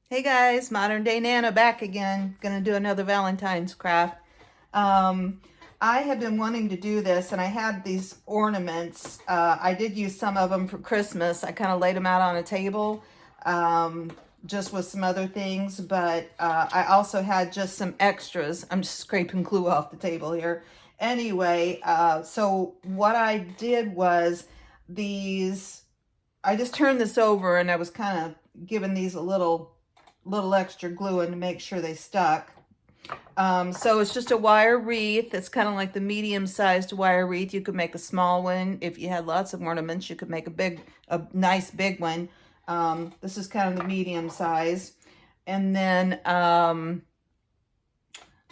Hey guys, Modern Day Nana back again. Gonna do another Valentine's craft. I have been wanting to do this, and I had these ornaments. I did use some of them for Christmas. I kind of laid them out on a table, just with some other things, but I also had just some extras. I'm just scraping glue off the table here. Anyway, so what I did was these, I just turned this over and I was kind of giving these a little extra glue in to make sure they stuck. So it's just a wire wreath. It's kind of like the medium-sized wire wreath. You could make a small one. If you had lots of ornaments, you could make a nice big one. This is kind of the medium size. And then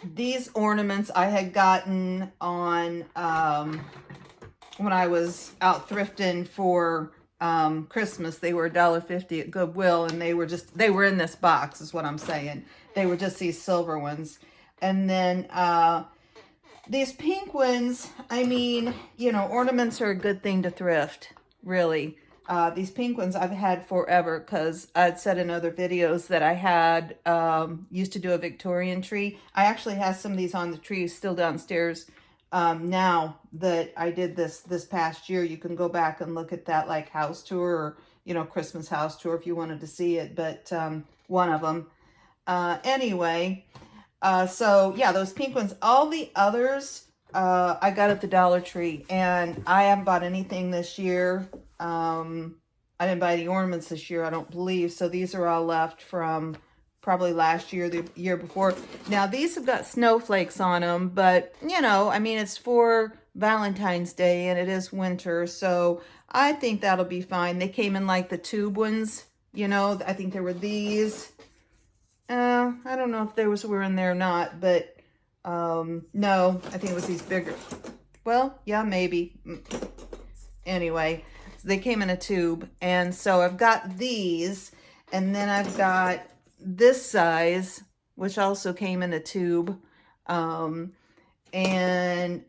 these ornaments I had gotten on when I was out thrifting for Christmas. They were $1.50 at Goodwill, and they were in this box is what I'm saying. They were just these silver ones. And then these pink ones, I mean, you know, ornaments are a good thing to thrift, really. These pink ones I've had forever, because I'd said in other videos that I had used to do a Victorian tree. I actually have some of these on the tree still downstairs. Now that I did this past year. You can go back and look at that, like, house tour, or, you know, Christmas house tour if you wanted to see it, but one of them. Anyway, so yeah, those pink ones. All the others I got at the Dollar Tree, and I haven't bought anything this year. I didn't buy the ornaments this year, I don't believe, so these are all left from probably last year, the year before. Now, these have got snowflakes on them, but, you know, I mean, it's for Valentine's Day, and it is winter, so I think that'll be fine. They came in, like, the tube ones, you know. I think there were these. I don't know if there were in there or not, but, no, I think it was these bigger. Well, yeah, maybe. Anyway, so they came in a tube, and so I've got these, and then I've got this size, which also came in a tube, and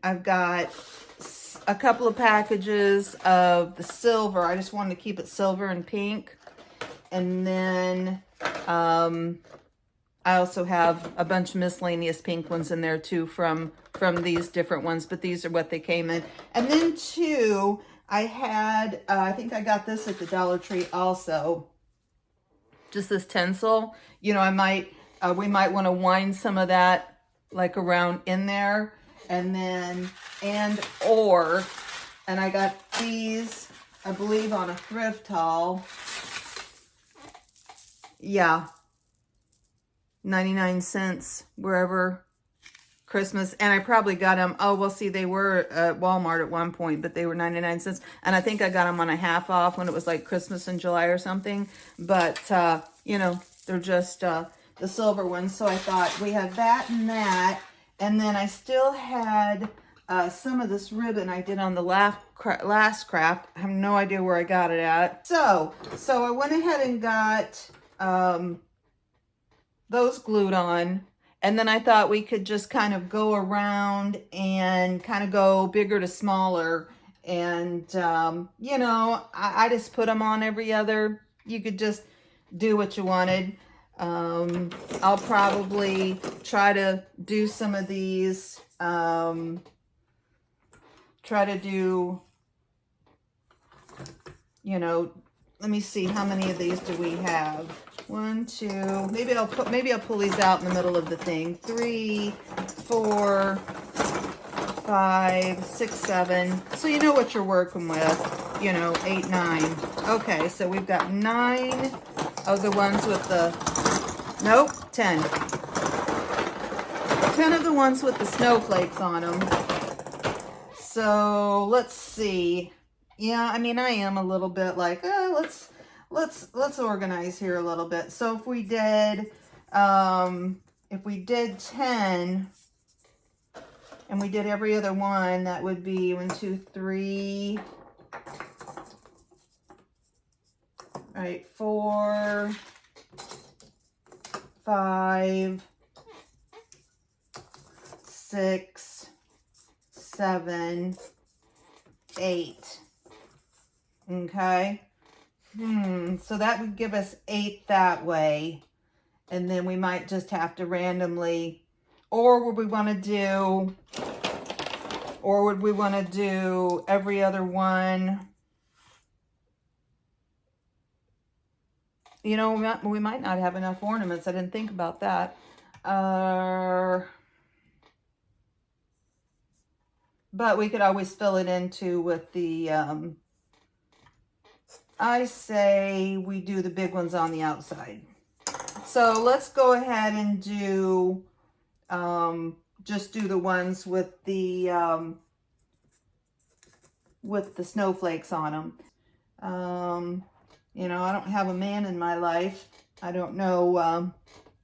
I've got a couple of packages of the silver. I just wanted to keep it silver and pink. And then I also have a bunch of miscellaneous pink ones in there too from these different ones, but these are what they came in. And then too, I had, I think I got this at the Dollar Tree also. Just this tinsel. You know, we might want to wind some of that, like, around in there. And then, and I got these, I believe, on a thrift haul. Yeah. 99 cents wherever, Christmas. And I probably got them, oh, well, see, they were at Walmart at one point, but they were 99 cents. And I think I got them on a half off when it was like Christmas in July or something. But, you know, they're just the silver ones. So I thought we had that and that. And then I still had some of this ribbon I did on the last craft. I have no idea where I got it at. So I went ahead and got those glued on. And then I thought we could just kind of go around and kind of go bigger to smaller. And, you know, I just put them on every other. You could just do what you wanted. I'll probably try to do some of these. Try to do, you know, let me see, how many of these do we have? 1, 2, maybe I'll pull these out in the middle of the thing. 3, 4, 5, 6, 7. So you know what you're working with. You know, 8, 9. Okay, so we've got 9 of the ones with the, nope, 10. 10 of the ones with the snowflakes on them. So let's see. Yeah, I mean, I am a little bit like, let's organize here a little bit. So if we did 10 and we did every other one, that would be 1, 2, 3, right, 4, 5, 6, 7, 8. Okay. So that would give us 8 that way. And then we might just have to randomly, or would we want to do, every other one? You know, we might not have enough ornaments. I didn't think about that. But we could always fill it into with the, I say we do the big ones on the outside. So let's go ahead and do, just do the ones with the snowflakes on them. You know, I don't have a man in my life. I don't know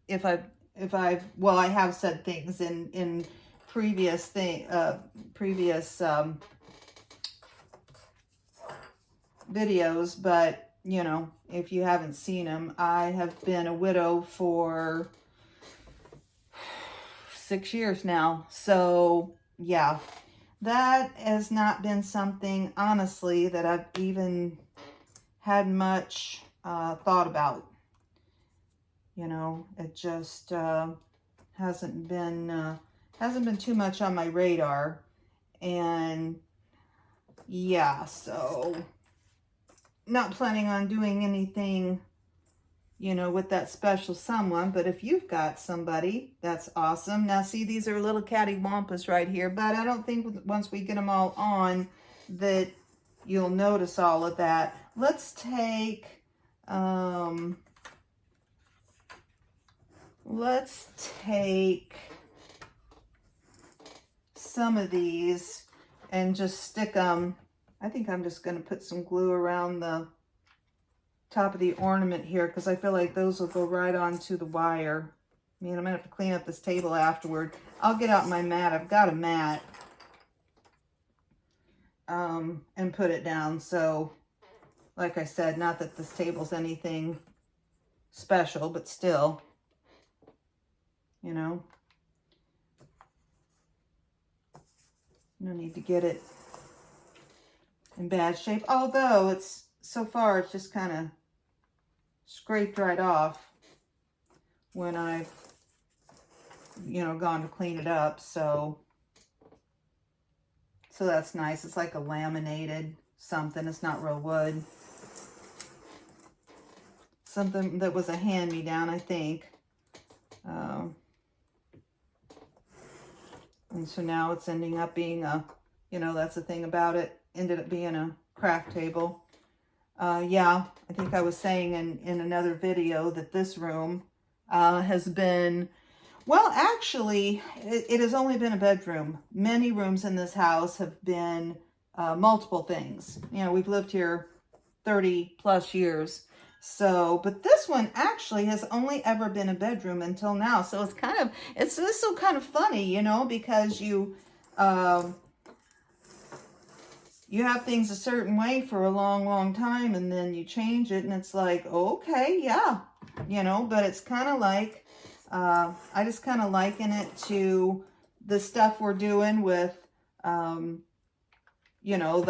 if I have said things in previous videos, but you know, if you haven't seen them, I have been a widow for 6 years now. So yeah, that has not been something, honestly, that I've even had much thought about. You know, it just hasn't been too much on my radar. And yeah, so not planning on doing anything, you know, with that special someone. But if you've got somebody, that's awesome. Now see, these are little cattywampus right here, but I don't think once we get them all on that you'll notice all of that. Let's take some of these and just stick them. I think I'm just going to put some glue around the top of the ornament here because I feel like those will go right onto the wire. I mean, I'm going to have to clean up this table afterward. I'll get out my mat. I've got a mat. And put it down. So, like I said, not that this table's anything special, but still, you know, no need to get it in bad shape. Although it's, so far, it's just kind of scraped right off when I've, you know, gone to clean it up. So that's nice. It's like a laminated something. It's not real wood. Something that was a hand-me-down, I think. And so now it's ending up being a, you know, that's the thing about it. Ended up being a craft table. Yeah, I think I was saying in another video that this room has been, well, actually, it has only been a bedroom. Many rooms in this house have been multiple things. You know, we've lived here 30 plus years. So, but this one actually has only ever been a bedroom until now. So it's kind of, it's just so kind of funny, you know, because you have things a certain way for a long, long time, and then you change it, and it's like, okay, yeah, you know, but it's kind of like, I just kind of liken it to the stuff we're doing with, you know,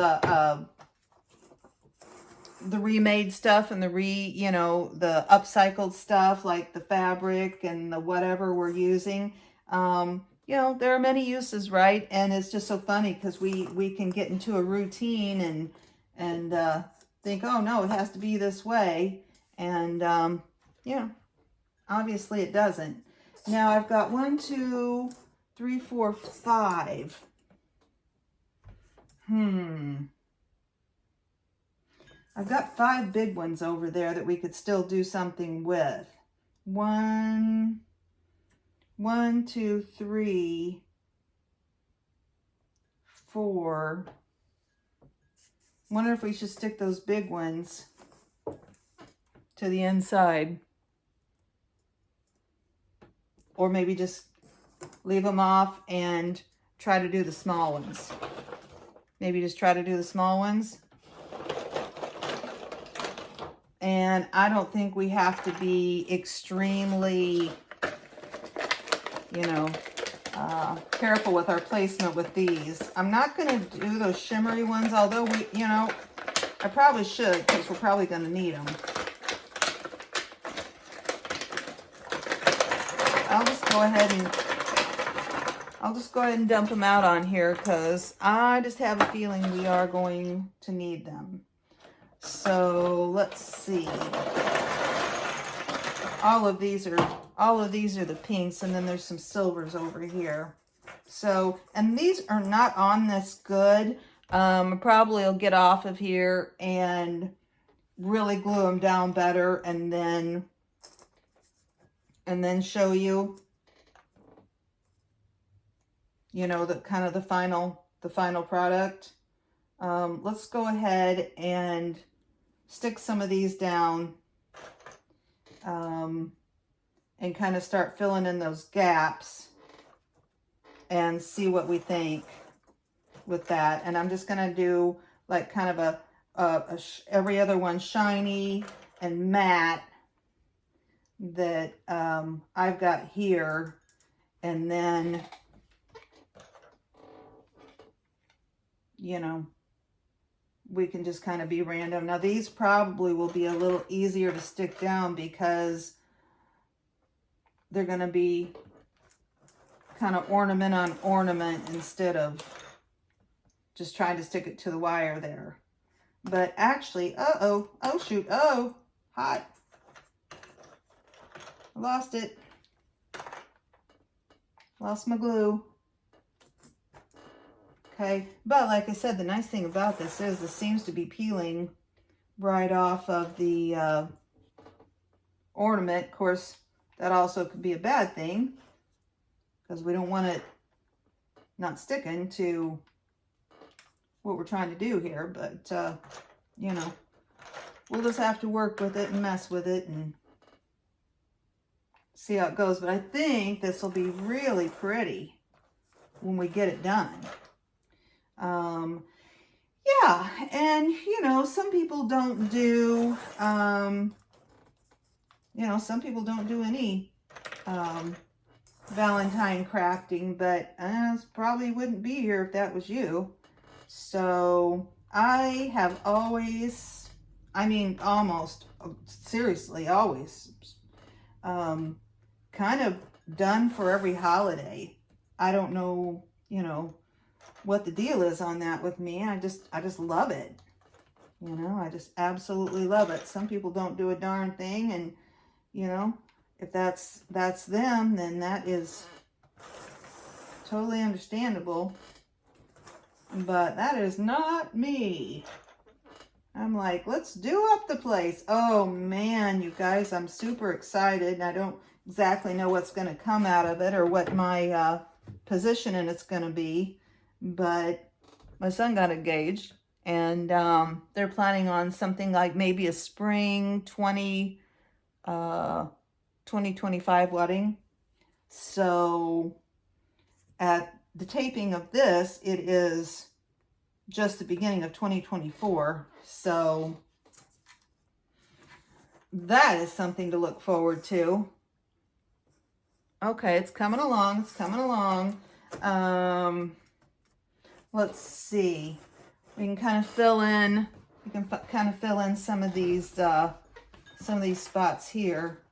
the remade stuff and the the upcycled stuff, like the fabric and the whatever we're using. You know, there are many uses, right? And it's just so funny because we can get into a routine and think, oh no, it has to be this way. And, you know, obviously it doesn't. Now I've got 1, 2, 3, 4, 5. I've got 5 big ones over there that we could still do something with. 1, 2, 3, 4. Wonder if we should stick those big ones to the inside. Or maybe just leave them off and try to do the small ones. Maybe just try to do the small ones. And I don't think we have to be extremely, you know, careful with our placement with these. I'm not going to do those shimmery ones, although we, you know, I probably should because we're probably going to need them. go ahead and dump them out on here because I just have a feeling we are going to need them. So let's see. All of these are the pinks, and then there's some silvers over here. So, and these are not on this good. Probably will get off of here and really glue them down better, and then show you, you know, the kind of the final product. Let's go ahead and stick some of these down, and kind of start filling in those gaps and see what we think with that. And I'm just gonna do like kind of a every other one shiny and matte that I've got here, and then, you know, we can just kind of be random. Now these probably will be a little easier to stick down because they're going to be kind of ornament on ornament instead of just trying to stick it to the wire there. But actually, oh shoot, oh, hot. I lost it. Lost my glue. Okay, but like I said, the nice thing about this is this seems to be peeling right off of the ornament. Of course, that also could be a bad thing because we don't want it not sticking to what we're trying to do here. But, you know, we'll just have to work with it and mess with it and see how it goes. But I think this will be really pretty when we get it done. Yeah, and you know, some people don't do, you know, some people don't do any Valentine crafting, but probably wouldn't be here if that was you. So I have always, I mean, almost, seriously, always, kind of done for every holiday. I don't know, you know, what the deal is on that with me. I just love it. You know, I just absolutely love it. Some people don't do a darn thing, and you know, if that's them, then that is totally understandable. But that is not me. I'm like, let's do up the place. Oh man, you guys, I'm super excited. I don't exactly know what's going to come out of it or what my position in it's going to be. But my son got engaged, and they're planning on something like maybe a spring 2025 wedding. So at the taping of this, it is just the beginning of 2024. So that is something to look forward to. Okay, it's coming along. It's coming along. Let's see. We can kind of fill in. We can kind of fill in some of these spots here.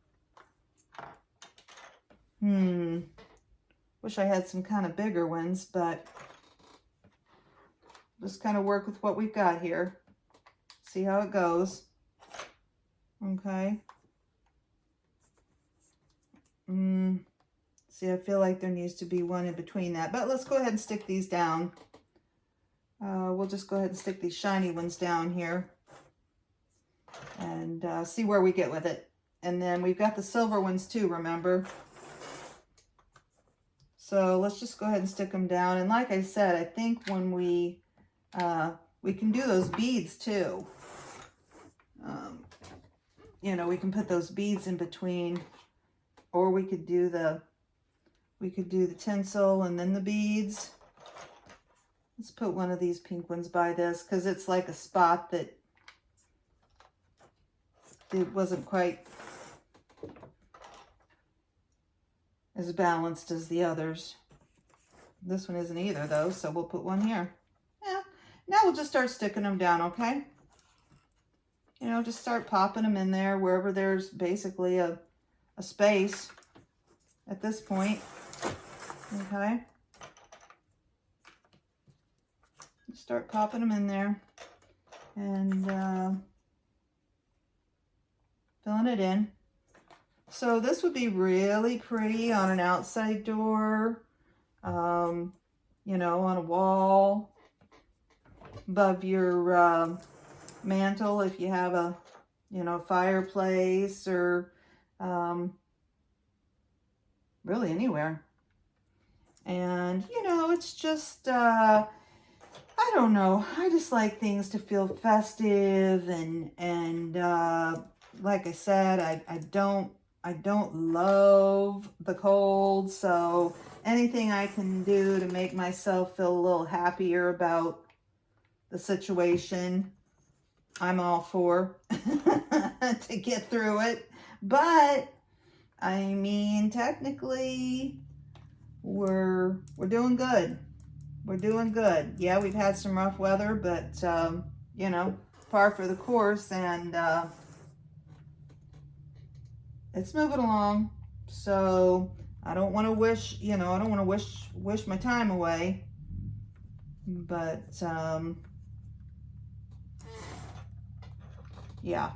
Wish I had some kind of bigger ones, but just kind of work with what we've got here. See how it goes. Okay. See, I feel like there needs to be one in between that, but let's go ahead and stick these down. We'll just go ahead and stick these shiny ones down here and see where we get with it. And then we've got the silver ones too, remember? So let's just go ahead and stick them down. And like I said, I think when we can do those beads too. You know, we can put those beads in between, or we could do the tinsel and then the beads. Let's put one of these pink ones by this because it's like a spot that it wasn't quite as balanced as the others. This one isn't either though, so we'll put one here. Yeah. Now we'll just start sticking them down, okay? You know, just start popping them in there wherever there's basically a space at this point. Okay. Start popping them in there and filling it in. So this would be really pretty on an outside door, you know, on a wall, above your mantle if you have a, you know, fireplace, or really anywhere. And, you know, it's just, I don't know. I just like things to feel festive, and like I said, I don't love the cold, so anything I can do to make myself feel a little happier about the situation, I'm all for to get through it. But I mean, technically, we're doing good. We're doing good. Yeah, we've had some rough weather, but you know, par for the course, and it's moving along. So I don't want to wish, you know, I don't want to wish my time away. But yeah,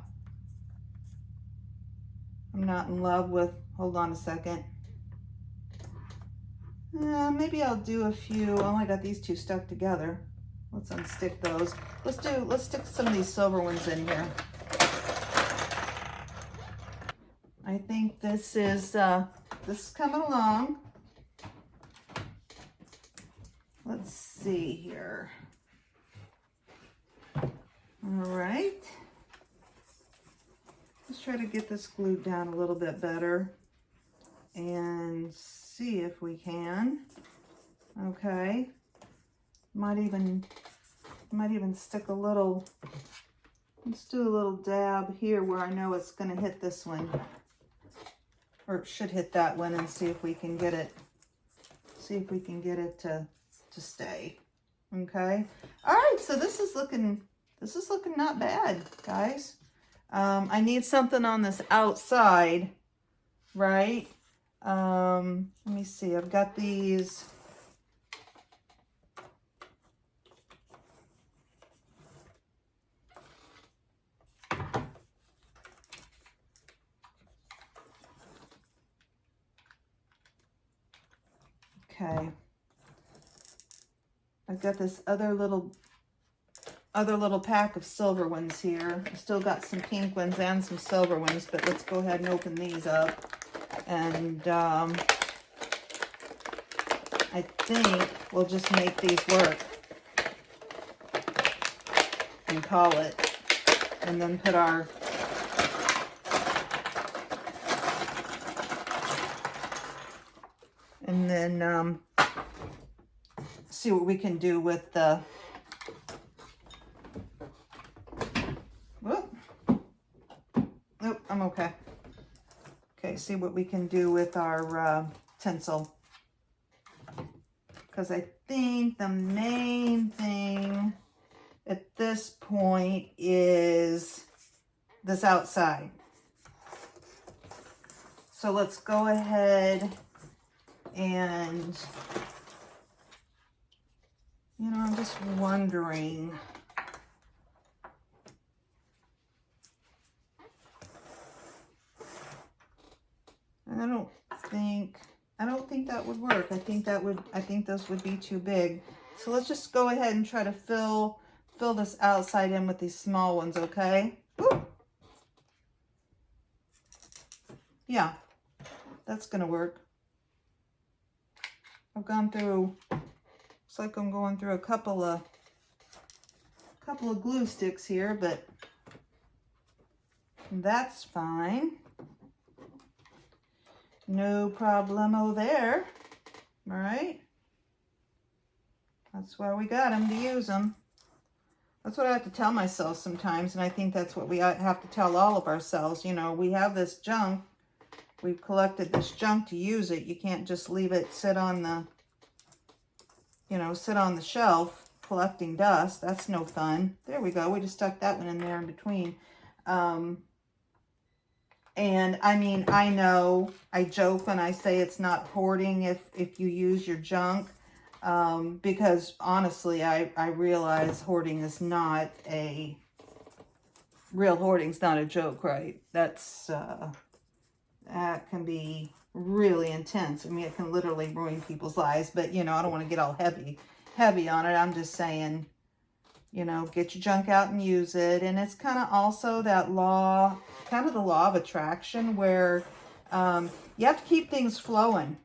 I'm not in love with. Hold on a second. Maybe I'll do a few. I only got these two stuck together. Let's unstick those. Let's stick some of these silver ones in here. I think this is coming along. Let's see here. All right. Let's try to get this glued down a little bit better and see if we can. Okay. Might even stick a little. Let's do a little dab here where I know it's going to hit this one, or it should hit that one, and see if we can get it. See if we can get it to stay. Okay. All right. So this is looking not bad, guys. I need something on this outside, right? Let me see. I've got these. Okay. I've got this other little pack of silver ones here. I still got some pink ones and some silver ones, but let's go ahead and open these up. And I think we'll just make these work and call it, and then put our see what we can do with the I'm okay. Okay, see what we can do with our tinsel. Because I think the main thing at this point is this outside. So let's go ahead and, you know, I'm just wondering. I don't think that would work. I think those would be too big. So let's just go ahead and try to fill this outside in with these small ones, okay? Woo. Yeah, that's gonna work. I've gone through, looks like I'm going through a couple of glue sticks here, but that's fine. No problemo there. All right. That's why we got them, to use them. That's what I have to tell myself sometimes, and I think that's what we have to tell all of ourselves. You know, we have this junk. We've collected this junk to use it. You can't just leave it sit on the shelf collecting dust. That's no fun. There we go. We just stuck that one in there in between. And I mean, I know I joke when I say it's not hoarding if you use your junk, because honestly, I realize hoarding is not a real hoarding's not a joke, right? That's that can be really intense. I mean, it can literally ruin people's lives. But you know, I don't want to get all heavy on it. I'm just saying, you know, get your junk out and use it. And it's kind of also that law, kind of the law of attraction, where you have to keep things flowing.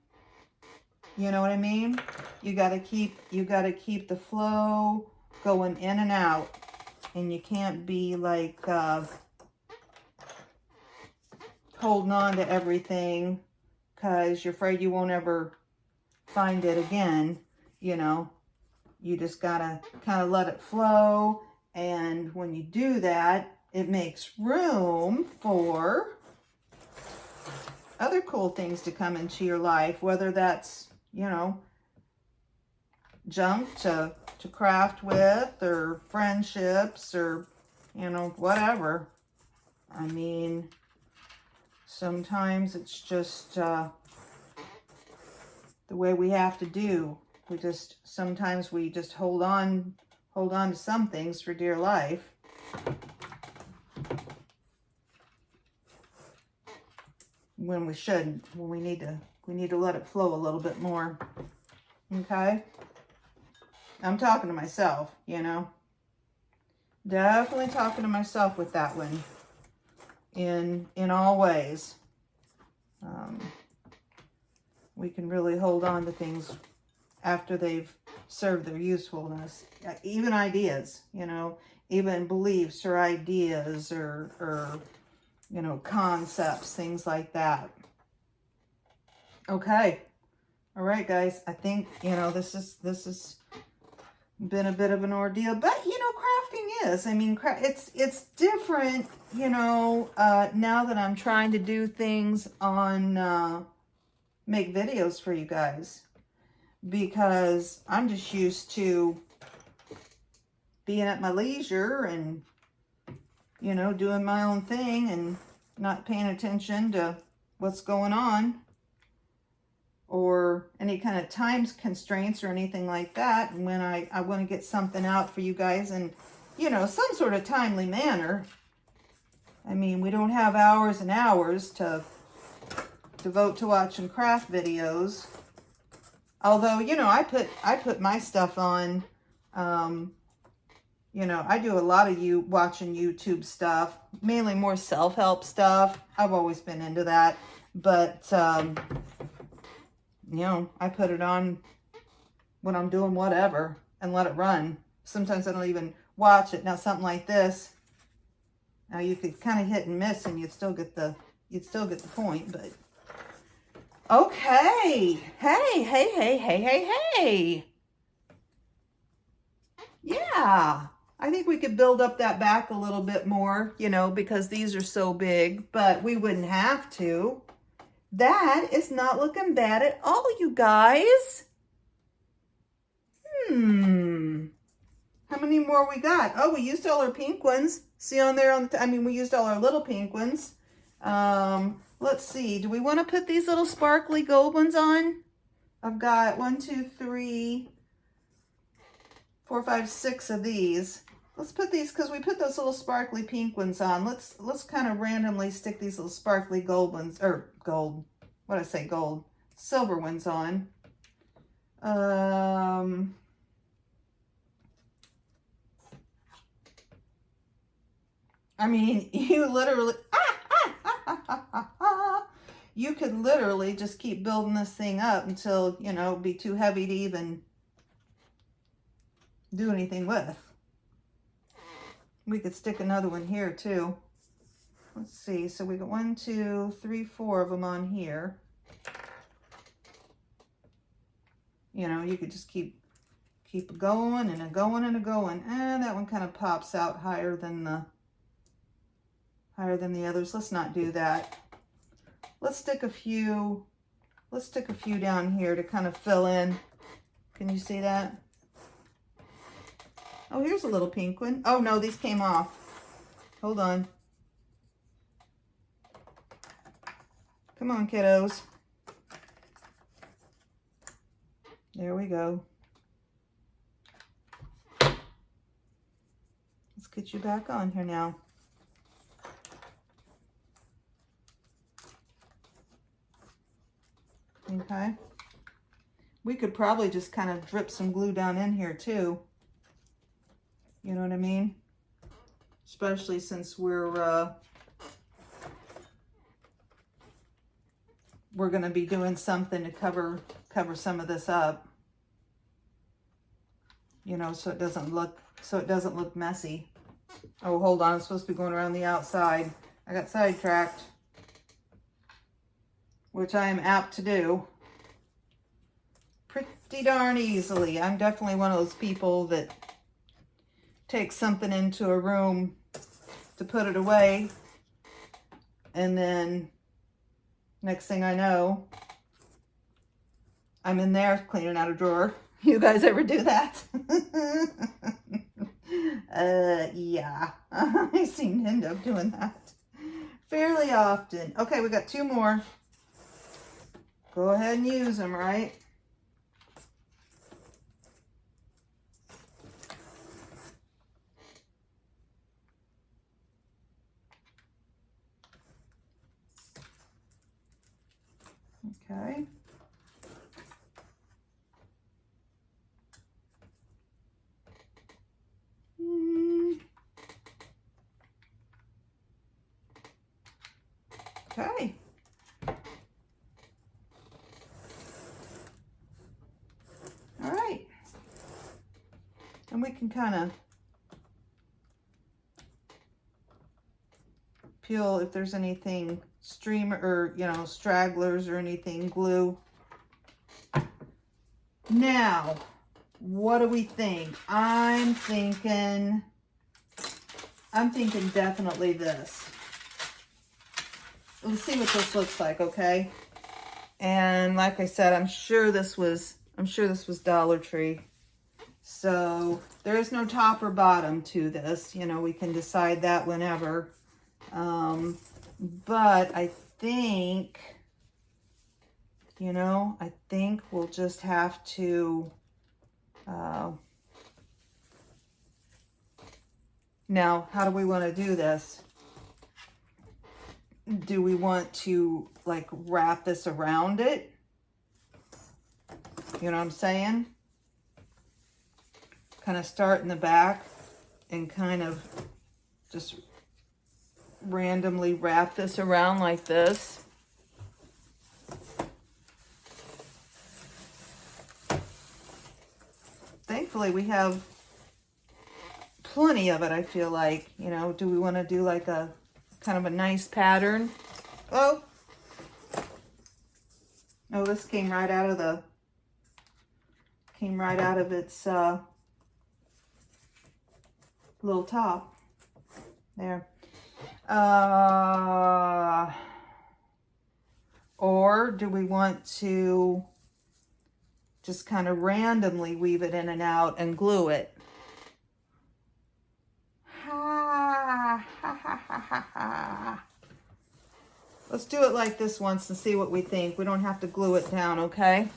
You know what I mean? You got to keep the flow going in and out. And you can't be like holding on to everything because you're afraid you won't ever find it again. You know, you just gotta kind of let it flow. And when you do that, it makes room for other cool things to come into your life, whether that's, you know, junk to craft with, or friendships, or, you know, whatever. I mean, sometimes it's just the way we have to do. Sometimes we just hold on to some things for dear life. When we shouldn't, when we need to let it flow a little bit more. Okay? I'm talking to myself, you know. Definitely talking to myself with that one. In all ways. We can really hold on to things after they've served their usefulness. Even ideas, you know, even beliefs or ideas or you know, concepts, things like that. Okay. All right, guys. I think, you know, this has been a bit of an ordeal, but you know, crafting is, I mean, it's different, you know, now that I'm trying to do things on, make videos for you guys, because I'm just used to being at my leisure and, you know, doing my own thing and not paying attention to what's going on or any kind of time constraints or anything like that. And when I want to get something out for you guys in, you know, some sort of timely manner. I mean, we don't have hours and hours to devote to watching craft videos. Although, you know, I put my stuff on, you know, I do a lot of watching YouTube stuff, mainly more self-help stuff. I've always been into that, but, you know, I put it on when I'm doing whatever and let it run. Sometimes I don't even watch it. Now, something like this, now you could kind of hit and miss and you'd still get the point, but okay. Hey. Yeah. I think we could build up that back a little bit more, you know, because these are so big, but we wouldn't have to. That is not looking bad at all, you guys. How many more we got? Oh, we used all our pink ones. See on there we used all our little pink ones. Let's see. Do we want to put these little sparkly gold ones on? I've got 1, 2, 3, 4, 5, 6 of these. Let's put these, because we put those little sparkly pink ones on. Let's kind of randomly stick these little sparkly gold ones, or gold, what did I say, gold, silver ones on. I mean, you literally, you could literally just keep building this thing up until, you know, it'd be too heavy to even do anything with. We could stick another one here too. Let's see. So we got 1, 2, 3, 4 of them on here. You know, you could just keep going and going and going. And that one kind of pops out higher than the others. Let's not do that. Let's stick a few down here to kind of fill in. Can you see that? Oh, here's a little pink one. Oh no, these came off. Hold on. Come on, kiddos. There we go. Let's get you back on here now. Okay. We could probably just kind of drip some glue down in here too. You know what I mean? Especially since we're going to be doing something to cover some of this up. You know, so it doesn't look messy. Oh, hold on. I'm supposed to be going around the outside. I got sidetracked, which I am apt to do pretty darn easily. I'm definitely one of those people that takes something into a room to put it away, and then next thing I know, I'm in there cleaning out a drawer. You guys ever do that? Yeah, I seem to end up doing that fairly often. Okay, we got 2 more. Go ahead and use them, right? Okay. Okay. All right. And we can kind of peel if there's anything streamer or, you know, stragglers or anything, glue. Now, what do we think? I'm thinking definitely this. Let's see what this looks like, okay? And like I said, I'm sure this was Dollar Tree. So there is no top or bottom to this. You know, we can decide that whenever. But I think, you know, I think we'll just have to, now, how do we want to do this? Do we want to like wrap this around it? You know what I'm saying? Kind of start in the back and kind of just randomly wrap this around like this. Thankfully, we have plenty of it, I feel like. You know, do we want to do like a kind of a nice pattern? Oh, this came right out of its little top there. Or do we want to just kind of randomly weave it in and out and glue it? Let's do it like this once and see what we think. We don't have to glue it down, okay?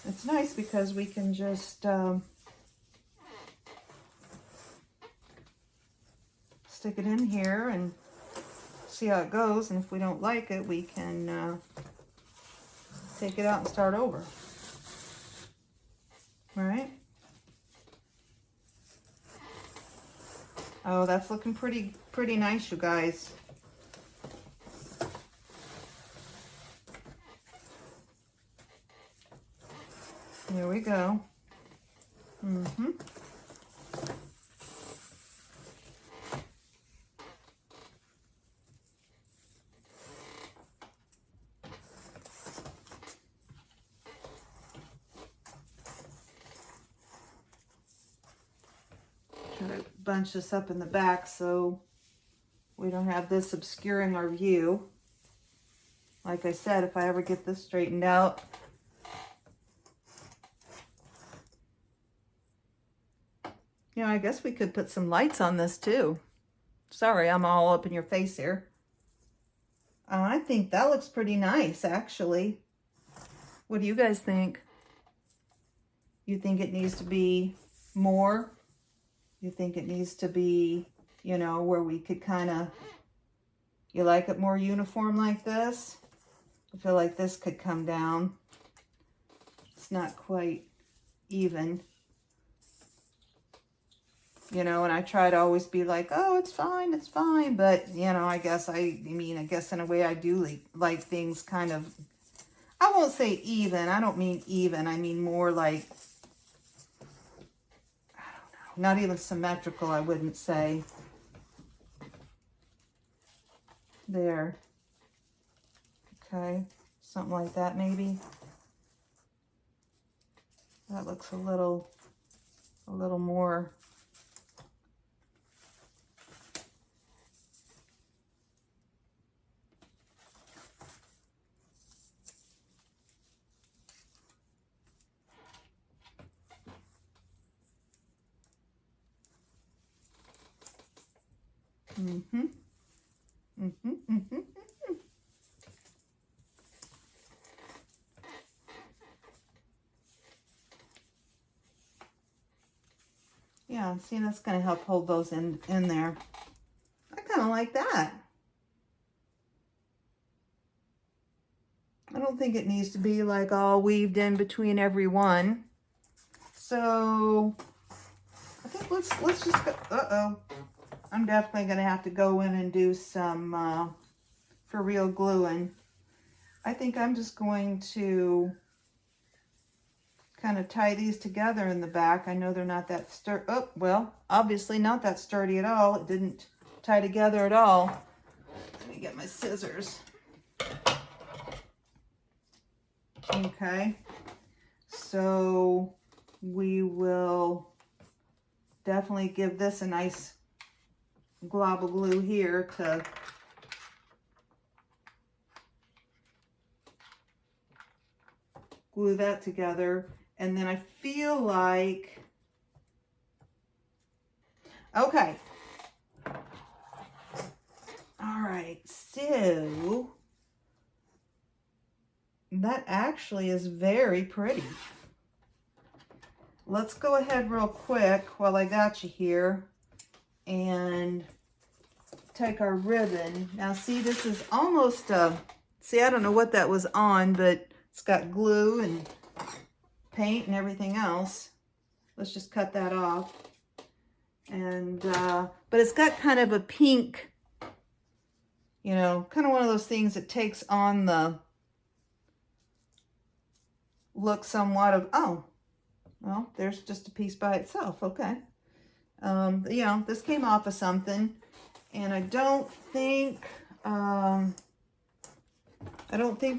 It's nice because we can just stick it in here and see how it goes. And if we don't like it, we can take it out and start over. All right. Oh, that's looking pretty nice, you guys. There we go. Try to bunch this up in the back so we don't have this obscuring our view. Like I said, if I ever get this straightened out, You know, I guess we could put some lights on this too. Sorry, I'm all up in your face here. I think that looks pretty nice, actually. What do you guys think? You think it needs to be more? You think it needs to be, you know, where we could kind of, you like it more uniform like this? I feel like this could come down. It's not quite even. You know, and I try to always be like, oh, it's fine, but, you know, I guess in a way I do like things kind of, I won't say even, I don't mean even, I mean more like, I don't know, not even symmetrical, I wouldn't say. There. Okay, something like that maybe. That looks a little more. Yeah, see, that's going to help hold those in there. I kind of like that. I don't think it needs to be like all weaved in between every one. So I think let's just go. Uh-oh. I'm definitely going to have to go in and do some for real gluing. I think I'm just going to kind of tie these together in the back. I know they're not that sturdy. Oh, well, obviously not that sturdy at all. It didn't tie together at all. Let me get my scissors. Okay. So we will definitely give this a nice glob of glue here to glue that together. And then I feel like, okay. All right, so that actually is very pretty. Let's go ahead real quick while I got you here and take our ribbon. Now see, this is almost see, I don't know what that was on, but it's got glue and paint and everything else. Let's just cut that off. And but it's got kind of a pink, you know, kind of one of those things that takes on the look somewhat of, oh, well, there's just a piece by itself. Okay. You know, this came off of something, and I don't think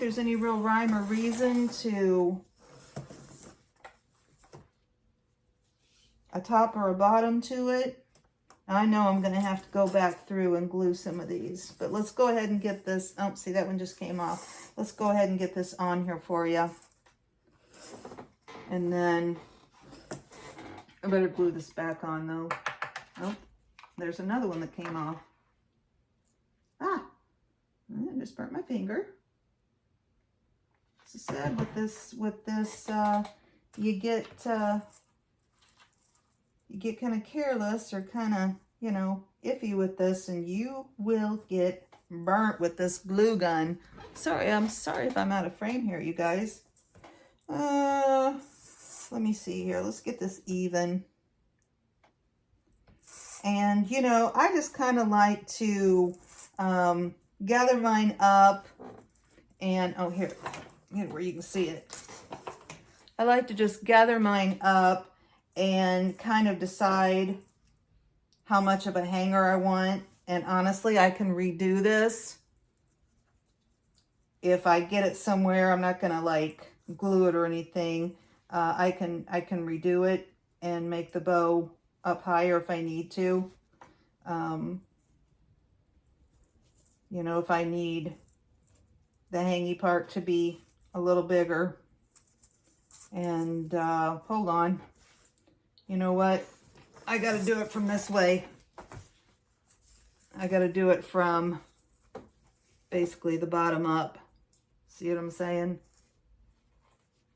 there's any real rhyme or reason to a top or a bottom to it. I know I'm going to have to go back through and glue some of these, but let's go ahead and get this. Oh, see, that one just came off. Let's go ahead and get this on here for you. And then I better glue this back on though. Oh, there's another one that came off. Ah, I just burnt my finger. As I said, with this, you get kind of careless or kind of, you know, iffy with this, and you will get burnt with this glue gun. I'm sorry if I'm out of frame here, you guys. Let me see here. Let's get this even. And, you know, I just kind of like to gather mine up and, oh, here where you can see it. I like to just gather mine up and kind of decide how much of a hanger I want. And honestly, I can redo this. If I get it somewhere, I'm not going to like glue it or anything. I can redo it and make the bow up higher if I need to. You know, if I need the hangy part to be a little bigger. And hold on. You know what? I got to do it from this way. I got to do it from basically the bottom up. See what I'm saying?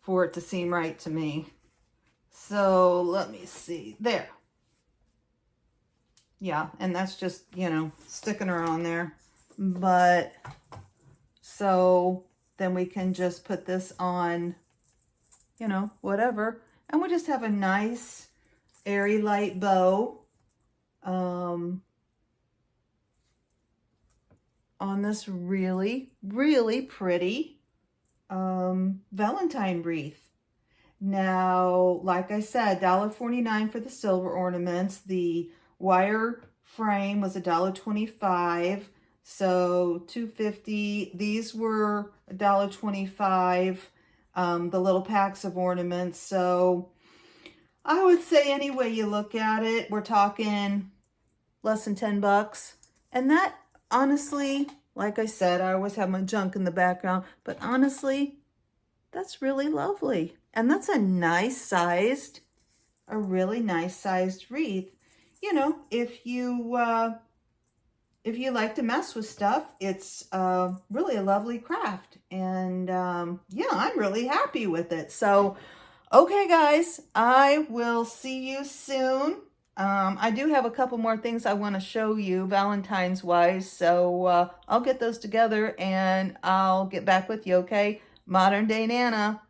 For it to seem right to me. So let me see. There. Yeah, and that's just, you know, sticking her on there. But so then we can just put this on, you know, whatever. And we'll just have a nice airy light bow on this really, really pretty Valentine wreath. Now, like I said, $1.49 for the silver ornaments. The wire frame was $1.25, so $2.50. These were $1.25, the little packs of ornaments. So I would say any way you look at it, we're talking less than 10 bucks. And that, honestly, like I said, I always have my junk in the background, but honestly, that's really lovely. And that's a nice sized, a really nice sized wreath. You know, if you like to mess with stuff, it's really a lovely craft. And yeah, I'm really happy with it. So, okay, guys, I will see you soon. I do have a couple more things I want to show you Valentine's wise. So I'll get those together and I'll get back with you, okay? Modern Day Nana.